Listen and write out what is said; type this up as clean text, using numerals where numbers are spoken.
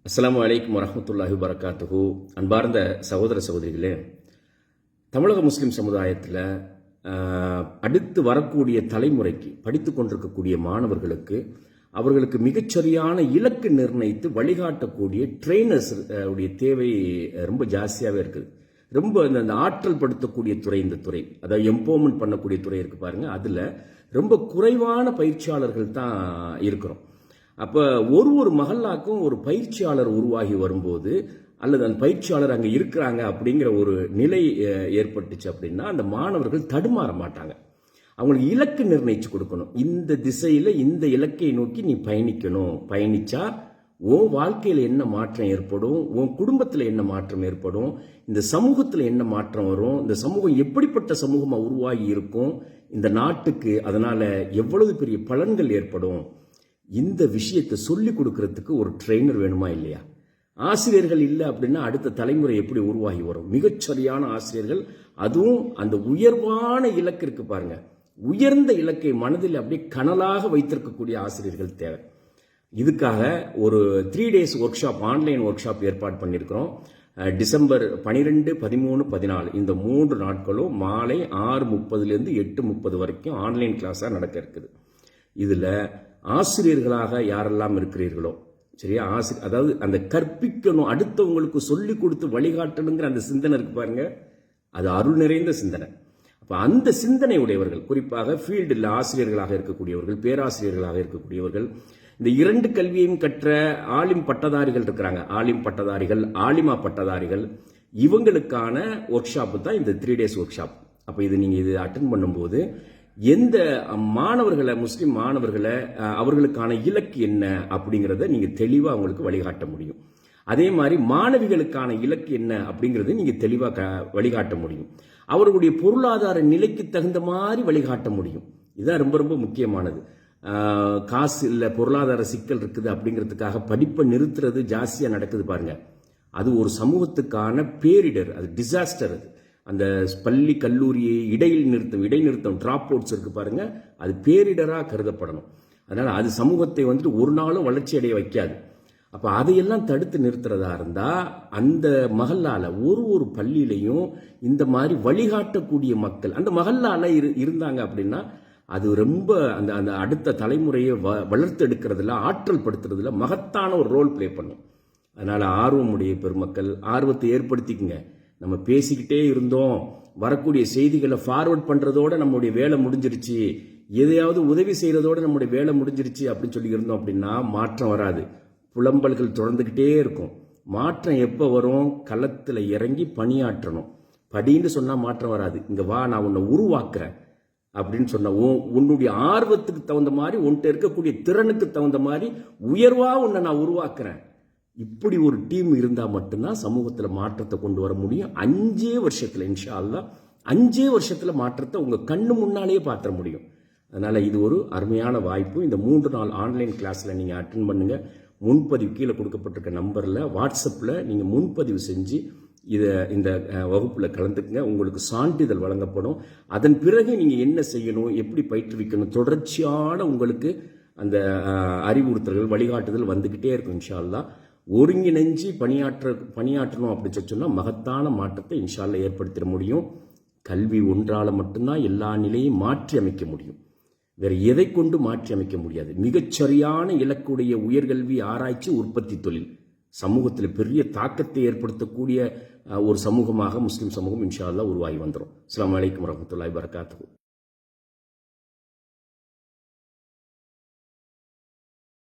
அஸ்ஸலாமு அலைக்கும் வரஹ்மத்துல்லாஹி வபரகாத்துஹு. அன்பார்ந்த சகோதர சகோதரிகளே, தமிழக முஸ்லிம் சமுதாயத்தில் அடுத்து வரக்கூடிய தலைமுறைக்கு படித்து கொண்டிருக்கக்கூடிய மாணவர்களுக்கு அவர்களுக்கு மிகச்சரியான இலக்கு நிர்ணயித்து வழிகாட்டக்கூடிய ட்ரெயினர்ஸ் உடைய தேவை ரொம்ப ஜாஸ்தியாகவே இருக்குது. ரொம்ப இந்த ஆற்றல் படுத்தக்கூடிய துறை, இந்த துறை அதாவது எம்பவர்மெண்ட் பண்ணக்கூடிய துறை இருக்கு பாருங்க, அதில் ரொம்ப குறைவான பயிற்சியாளர்கள் தான் இருக்கிறோம். அப்போ ஒரு மஹல்லாக்கும் ஒரு பயிற்சியாளர் உருவாகி வரும்போது, அல்லது அந்த பயிற்சியாளர் அங்கே இருக்கிறாங்க அப்படிங்கிற ஒரு நிலை ஏற்பட்டுச்சு அப்படின்னா அந்த மாணவர்கள் தடுமாற மாட்டாங்க. அவங்களுக்கு இலக்கு நிர்ணயிச்சு கொடுக்கணும். இந்த திசையில் இந்த இலக்கை நோக்கி நீ பயணிக்கணும். பயணிச்சா உன் வாழ்க்கையில் என்ன மாற்றம் ஏற்படும், உன் குடும்பத்தில் என்ன மாற்றம் ஏற்படும், இந்த சமூகத்தில் என்ன மாற்றம் வரும், இந்த சமூகம் எப்படிப்பட்ட சமூகமாக உருவாகி இருக்கும், இந்த நாட்டுக்கு அதனால எவ்வளவு பெரிய பலன்கள் ஏற்படும், இந்த விஷயத்தை சொல்லி கொடுக்கறதுக்கு ஒரு ட்ரெயினர் வேணுமா இல்லையா? ஆசிரியர்கள் இல்லை அப்படின்னா அடுத்த தலைமுறை எப்படி உருவாகி வரும்? மிகச்சரியான ஆசிரியர்கள், அதுவும் அந்த உயர்வான இலக்கு இருக்கு பாருங்க, உயர்ந்த இலக்கை மனதில் அப்படியே கனலாக வைத்திருக்கக்கூடிய ஆசிரியர்கள் தேவை. இதுக்காக ஒரு 3 days work shop, online work shop ஏற்பாடு பண்ணியிருக்கிறோம். டிசம்பர் 12, 13, 14 இந்த 3 நாட்களும் மாலை 6:30 8:30 வரைக்கும் ஆன்லைன் கிளாஸாக நடக்க இருக்குது. இதில் ஆசிரியர்களாக யாரெல்லாம் இருக்கிறீர்களோ, சரியா, அதாவது அந்த கற்பிக்கணும், அடுத்தவங்களுக்கு சொல்லி கொடுத்து வழிகாட்டணுங்கிற அந்த சிந்தனை இருக்கு பாருங்க, அது அருள் நிறைந்த சிந்தனை. அப்போ அந்த சிந்தனை உடையவர்கள், குறிப்பாக ஃபீல்டில் ஆசிரியர்களாக இருக்கக்கூடியவர்கள், பேராசிரியர்களாக இருக்கக்கூடியவர்கள், இந்த 2 கல்வியையும் கற்ற ஆலிம் பட்டதாரிகள் இருக்கிறாங்க, ஆலிம் பட்டதாரிகள், ஆலிமா பட்டதாரிகள், இவங்களுக்கான ஒர்க் ஷாப்பு தான் இந்த 3 days ஒர்க் ஷாப். அப்போ இது அட்டன் பண்ணும்போது எந்த மாணவர்களை, முஸ்லிம் மாணவர்களை, அவர்களுக்கான இலக்கு என்ன அப்படிங்கிறத நீங்க தெளிவா அவங்களுக்கு வழிகாட்ட முடியும். அதே மாதிரி மாணவிகளுக்கான இலக்கு என்ன அப்படிங்கறத நீங்க தெளிவா வழிகாட்ட முடியும். அவர்களுடைய பொருளாதார நிலைக்கு தகுந்த மாதிரி வழிகாட்ட முடியும். இதுதான் ரொம்ப ரொம்ப முக்கியமானது. காசு இல்லை, பொருளாதார சிக்கல் இருக்குது அப்படிங்கிறதுக்காக படிப்பை நிறுத்துறது ஜாஸ்தியா நடக்குது பாருங்க. அது ஒரு சமூகத்துக்கான பேரிடர், அது டிசாஸ்டர். அது அந்த பள்ளி கல்லூரியை இடைநிறுத்தம் டிராப் அவுட்ஸ் இருக்கு பாருங்க, அது பேரிடராக கருதப்படணும். அதனால அது சமூகத்தை ஒரு நாளும் வளர்ச்சி அடைய வைக்காது. அப்ப அதையெல்லாம் தடுத்து நிறுத்துறதா இருந்தா அந்த மஹல்லால ஒரு பள்ளியிலையும் இந்த மாதிரி வழிகாட்டக்கூடிய மக்கள் அந்த மஹல்லால இருந்தாங்க அப்படின்னா அது ரொம்ப அந்த அந்த அடுத்த தலைமுறையை வளர்த்து எடுக்கிறதுல, ஆற்றல் படுத்துறதுல மகத்தான ஒரு ரோல் பிளே பண்ணும். அதனால ஆர்வமுடைய பெருமக்கள் ஆர்வத்தை ஏற்படுத்திக்குங்க. நம்ம பேசிக்கிட்டே இருந்தோம், வரக்கூடிய செய்திகளை ஃபார்வர்ட் பண்றதோட நம்முடைய வேலை முடிஞ்சிருச்சு, எதையாவது உதவி செய்யறதோட நம்முடைய வேலை முடிஞ்சிருச்சு அப்படின்னு சொல்லி இருந்தோம் அப்படின்னா மாற்றம் வராது. புலம்பல்கள் தொடர்ந்துகிட்டே இருக்கும். மாற்றம் எப்போ வரும்? களத்தில் இறங்கி பணியாற்றணும். படின்னு சொன்னா மாற்றம் வராது. இங்க வா, நான் உன்னை உருவாக்குறேன் அப்படின்னு சொன்ன உன்னுடைய ஆர்வத்துக்கு தகுந்த மாதிரி, உன்கிட்ட இருக்கக்கூடிய திறனுக்கு தகுந்த மாதிரி உயர்வா உன்னை நான் உருவாக்குறேன். இப்படி ஒரு டீம் இருந்தா மட்டும்தான் சமூகத்துல மாற்றத்தை கொண்டு வர முடியும். 5 வருஷத்துல இன்ஷா அல்லாஹ் 5 வருஷத்துல மாற்றத்தை உங்க கண்ணு முன்னாலேயே பார்த்துட முடியும். அதனால இது ஒரு அருமையான வாய்ப்பு. இந்த 3 நாள் ஆன்லைன் கிளாஸ்ல நீங்க அட்டென்ட் பண்ணுங்க. முன்பதிவு கீழே கொடுக்கப்பட்டிருக்க நம்பர்ல வாட்ஸ்அப்ல நீங்க முன்பதிவு செஞ்சு இந்த வகுப்புல கலந்துக்குங்க. உங்களுக்கு சான்றிதழ் வழங்கப்படும். அதன் பிறகு நீங்க என்ன செய்யணும், எப்படி பயிற்றுவிக்கணும், தொடர்ச்சியான உங்களுக்கு அந்த அறிவுறுத்தல்கள், வழிகாட்டுதல் வந்துகிட்டே இருக்கும். இன்ஷா அல்லாஹ் ஒருங்கிணைஞ்சு பணியாற்றணும் அப்படின்னு சொன்னா மகத்தான மாற்றத்தை இன்ஷா அல்லாஹ் ஏற்படுத்திட முடியும். கல்வி ஒன்றால மட்டும்தான் எல்லா நிலையும் மாற்றி அமைக்க முடியும். வேற எதை கொண்டு மாற்றி அமைக்க முடியாது. மிகச்சரியான இலக்குடைய உயர்கல்வி, ஆராய்ச்சி, உற்பத்தி தொழில் சமூகத்தில் பெரிய தாக்கத்தை ஏற்படுத்தக்கூடிய ஒரு சமூகமாக முஸ்லிம் சமூகம் இன்ஷா அல்லாஹ் உருவாகி வந்துடும். அஸ்ஸலாமு அலைக்கும் வரஹ்மத்துல்லாஹி வபரகாத்துஹு.